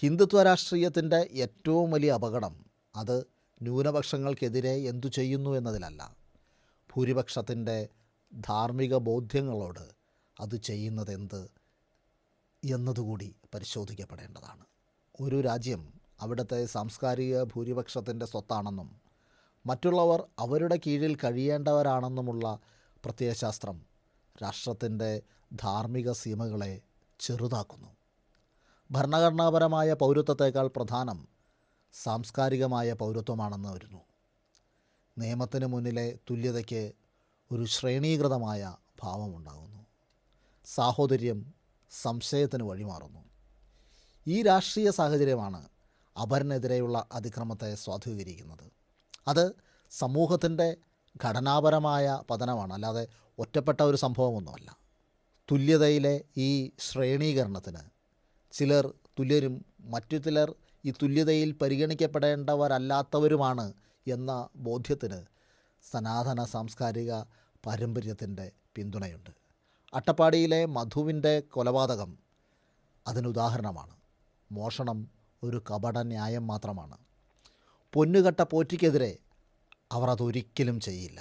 ഹിന്ദുത്വ രാഷ്ട്രീയത്തിൻ്റെ ഏറ്റവും വലിയ അപകടം അത് ന്യൂനപക്ഷങ്ങൾക്കെതിരെ എന്തു ചെയ്യുന്നു എന്നതിലല്ല, ഭൂരിപക്ഷത്തിൻ്റെ ധാർമ്മിക ബോധ്യങ്ങളോട് അത് ചെയ്യുന്നതെന്ത് എന്നതുകൂടി പരിശോധിക്കപ്പെടേണ്ടതാണ്. ഒരു രാജ്യം അവിടുത്തെ സാംസ്കാരിക ഭൂരിപക്ഷത്തിൻ്റെ സ്വത്താണെന്നും മറ്റുള്ളവർ അവരുടെ കീഴിൽ കഴിയേണ്ടവരാണെന്നുമുള്ള പ്രത്യയശാസ്ത്രം രാഷ്ട്രത്തിൻ്റെ ധാർമ്മിക സീമകളെ ചെറുതാക്കുന്നു. ഭരണഘടനാപരമായ പൗരത്വത്തേക്കാൾ പ്രധാനം സാംസ്കാരികമായ പൗരത്വമാണെന്ന് വരുന്നു. നിയമത്തിന് മുന്നിലെ തുല്യതയ്ക്ക് ഒരു ശ്രേണീകൃതമായ ഭാവമുണ്ടാകുന്നു. സാഹോദര്യം സംശയത്തിന് വഴിമാറുന്നു. ഈ രാഷ്ട്രീയ സാഹചര്യമാണ് അപരനെതിരെയുള്ള അതിക്രമത്തെ സ്വാധീകരിക്കുന്നത്. അത് സമൂഹത്തിൻ്റെ ഘടനാപരമായ പതനമാണ്, അല്ലാതെ ഒറ്റപ്പെട്ട ഒരു സംഭവമൊന്നുമല്ല. തുല്യതയിലെ ഈ ശ്രേണീകരണത്തിന് ചിലർ തുല്യരും മറ്റു ചിലർ ഈ തുല്യതയിൽ പരിഗണിക്കപ്പെടേണ്ടവരല്ലാത്തവരുമാണ് എന്ന ബോധ്യത്തിന് സനാതന സാംസ്കാരിക പാരമ്പര്യത്തിൻ്റെ പിന്തുണയുണ്ട്. അട്ടപ്പാടിയിലെ മധുവിൻ്റെ കൊലപാതകം അതിനുദാഹരണമാണ്. മോഷണം ഒരു കപട ന്യായം മാത്രമാണ്. പൊന്നുകെട്ട പോറ്റിക്കെതിരെ അവർ അതൊരിക്കലും ചെയ്യില്ല.